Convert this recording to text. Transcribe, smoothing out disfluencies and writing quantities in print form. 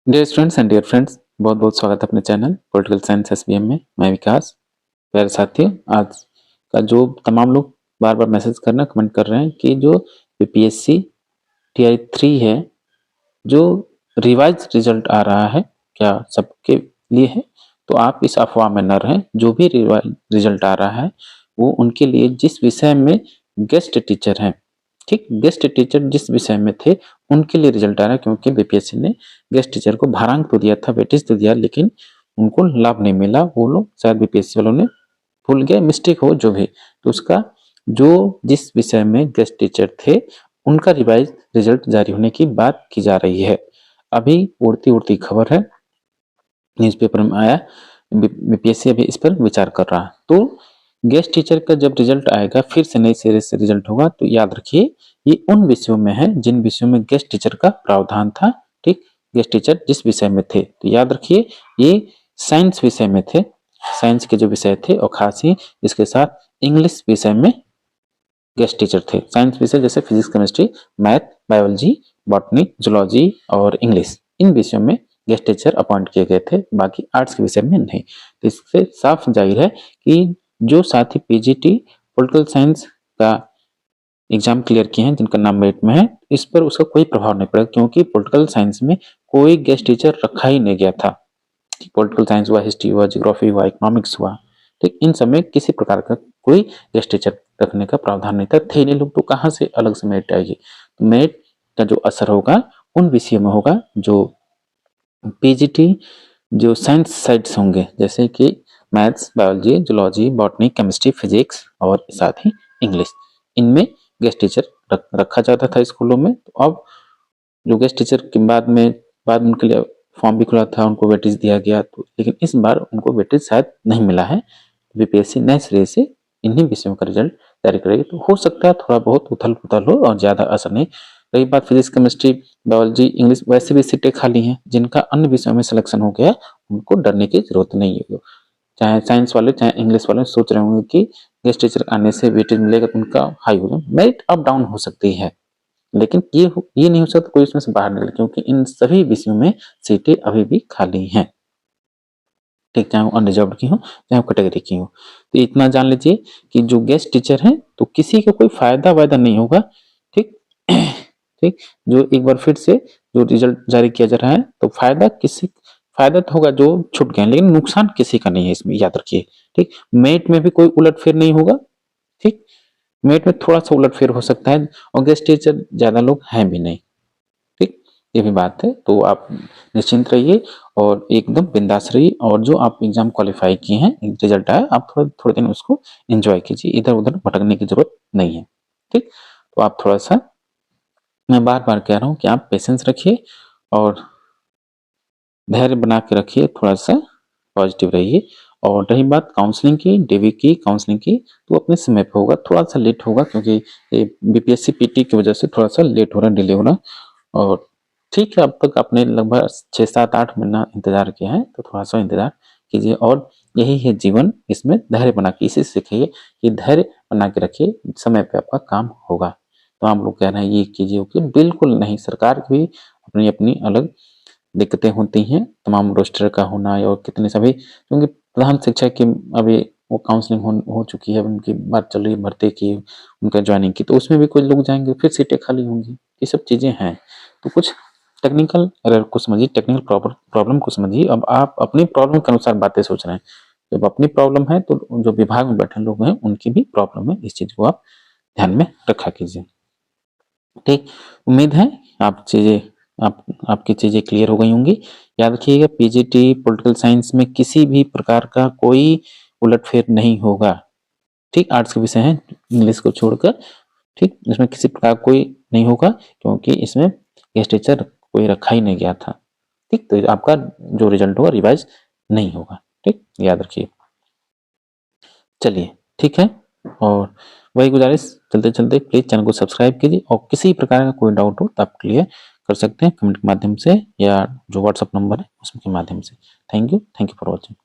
Dear students and dear friends, बहुत बहुत स्वागत है अपने चैनल पॉलिटिकल साइंस एसबीएम में। मैं विकास। प्यारे साथियों, आज का जो तमाम लोग बार बार मैसेज करना कमेंट कर रहे हैं कि जो बीपीएससी टीआई 3 है, जो रिवाइज रिजल्ट आ रहा है, क्या सबके लिए है? तो आप इस अफवाह में न रहें। जो भी रिवाइज रिजल्ट आ रहा है वो उनके लिए जिस विषय में गेस्ट टीचर हैं, ठीक, गेस्ट टीचर जिस विषय में थे उनके लिए रिजल्ट आ रहा है, क्योंकि बीपीएससी ने गेस्ट टीचर को भारांक तो दिया था, वेटेज तो दिया, लेकिन उनको लाभ नहीं मिला। वो लोग शायद बीपीएससी वालों ने भूल गए, मिस्टेक हो जो भी, तो उसका जो जिस विषय में गेस्ट टीचर थे उनका रिवाइज रिजल्ट जारी होने की बात की जा रही है। अभी उड़ती उड़ती खबर है, न्यूज़पेपर में आया, बीपीएससी अभी इस पर विचार कर रहा है। तो गेस्ट टीचर का जब रिजल्ट आएगा, फिर से नई सीरीज से रिजल्ट होगा, तो याद रखिए ये उन विषयों में है जिन विषयों में गेस्ट टीचर का प्रावधान था। ठीक, गेस्ट टीचर जिस विषय में थे, तो याद रखिए ये साइंस विषय में थे, साइंस के जो विषय थे, और खास ही इसके साथ इंग्लिश विषय में गेस्ट टीचर थे। साइंस विषय जैसे physics, chemistry, math, biology, botany, zoology और इंग्लिश, इन विषयों में गेस्ट टीचर अपॉइंट किए गए थे, बाकी आर्ट्स के विषय में नहीं। तो इससे साफ जाहिर है कि जो साथी पीजीटी पॉलिटिकल साइंस का एग्जाम क्लियर किए हैं, जिनका नाम मेरिट में है, इस पर उसका कोई प्रभाव नहीं पड़ेगा, क्योंकि पॉलिटिकल साइंस में कोई गेस्ट टीचर रखा ही नहीं गया था। पॉलिटिकल साइंस हुआ, हिस्ट्री हुआ, ज्योग्राफी हुआ, इकोनॉमिक्स हुआ, ठीक, इन सब में किसी प्रकार का कोई गेस्ट टीचर रखने का प्रावधान नहीं था। थे नहीं लोग, तो कहाँ से अलग से मेरिट आएगी? तो मेरिट का जो असर होगा उन विषयों में होगा जो पीजीटी जो साइंस साइड्स होंगे, जैसे कि maths, biology, zoology, botany, chemistry, physics और साथ ही इंग्लिश, इनमें गेस्ट टीचर रखा जाता था स्कूलों में। तो अब जो गेस्ट टीचर के बाद में उनके लिए फॉर्म भी खुला था, उनको वेटेज दिया गया, तो लेकिन इस बार उनको वेटेज शायद नहीं मिला है। बीपीएससी नए सिरे से इन्हीं विषयों का रिजल्ट जारी करेगी, तो हो सकता है थोड़ा बहुत उथल पुथल हो और ज्यादा असर नहीं। रही बात फिजिक्स, केमिस्ट्री, बायोलॉजी, इंग्लिश, वैसे भी सीटें खाली हैं, जिनका अन्य विषयों में सिलेक्शन हो गया उनको डरने की जरूरत नहीं है। चाहे साइंस वाले चाहे इंग्लिश वाले सोच रहे होंगे कि गेस्ट टीचर आने से वेटेज मिलेगा तो उनका हाई होगा, मेरिट अप डाउन हो सकती है, लेकिन ये नहीं हो सकता कोई उसमें से बाहर निकले, क्योंकि इन सभी विषयों में सीटें अभी भी खाली हैं। ठीक, चाहे वो अनरिजर्व्ड की हो चाहे वो कैटेगरी की हो। तो इतना जान लीजिए कि जो गेस्ट टीचर हैं तो किसी का कोई फायदा वायदा नहीं होगा। ठीक ठीक, जो एक बार फिर से जो रिजल्ट जारी किया जा रहा है, तो फायदा तो होगा जो छूट गए, लेकिन नुकसान किसी का नहीं है इसमें, याद रखिए। ठीक, मेरिट में भी कोई उलटफेर नहीं होगा। ठीक, मेरिट में थोड़ा सा उलटफेर हो सकता है, और गेस्ट टीचर ज्यादा लोग हैं भी नहीं। ठीक, ये भी बात है, तो आप निश्चिंत रहिए और एकदम बिंदास रहिए, और जो आप एग्जाम क्वालिफाई किए हैं, रिजल्ट आया, आप थोड़े दिन उसको एंजॉय कीजिए, इधर उधर भटकने की जरूरत नहीं है। ठीक, तो आप थोड़ा सा, मैं बार बार कह रहा हूँ कि आप पेशेंस रखिए और धैर्य बना के रखिए, थोड़ा सा पॉजिटिव रहिए। और रही बात काउंसलिंग की, डीवी की काउंसलिंग की, तो अपने समय पे होगा, थोड़ा सा लेट होगा, क्योंकि ये बीपीएससी पीटी की वजह से थोड़ा सा लेट हो रहा है, डिले हो रहा है। और ठीक है, अब तक आपने लगभग 6, 7, 8 महीना इंतजार किया है, तो थोड़ा सा इंतजार कीजिए, और यही है जीवन, इसमें धैर्य बना के इसे सीखिए कि धैर्य बना के रखिए, समय पे आपका काम होगा। तो आप लोग कह रहे हैं ये कीजिए, ओके, बिल्कुल नहीं। सरकार की भी अपनी अपनी अलग दिक्कतें होती हैं, तमाम रोस्टर का होना और कितने सभी, क्योंकि प्रधान शिक्षक की अभी वो काउंसलिंग हो चुकी है, उनकी बात चल रही है भर्ती की, उनका ज्वाइनिंग की, तो उसमें भी कुछ लोग जाएंगे, फिर सीटें खाली होंगी, ये सब चीजें हैं। तो कुछ टेक्निकल एरर को समझिए, टेक्निकल प्रॉब्लम को समझिए। अब आप अपनी प्रॉब्लम के अनुसार बातें सोच रहे हैं, जब अपनी प्रॉब्लम है तो जो विभाग में बैठे लोग हैं उनकी भी प्रॉब्लम है, इस चीज को आप ध्यान में रखा कीजिए। ठीक, उम्मीद है आपकी चीजें क्लियर हो गई होंगी। याद रखिएगा, पीजीटी पॉलिटिकल साइंस में किसी भी प्रकार का कोई उलटफेर नहीं होगा। ठीक, आर्ट्स के विषय हैं इंग्लिश को छोड़कर, ठीक, इसमें किसी प्रकार कोई नहीं होगा, क्योंकि इसमें गेस्ट टीचर कोई रखा ही नहीं गया था। ठीक, तो आपका जो रिजल्ट होगा रिवाइज नहीं होगा। ठीक, याद रखिए। चलिए, ठीक है, और वही गुजारिश, चलते चलते प्लीज चैनल को सब्सक्राइब कीजिए, और किसी प्रकार का कोई डाउट हो तो आप क्लियर कर सकते हैं कमेंट के माध्यम से, या जो व्हाट्सएप नंबर है उसके माध्यम से। Thank you for watching.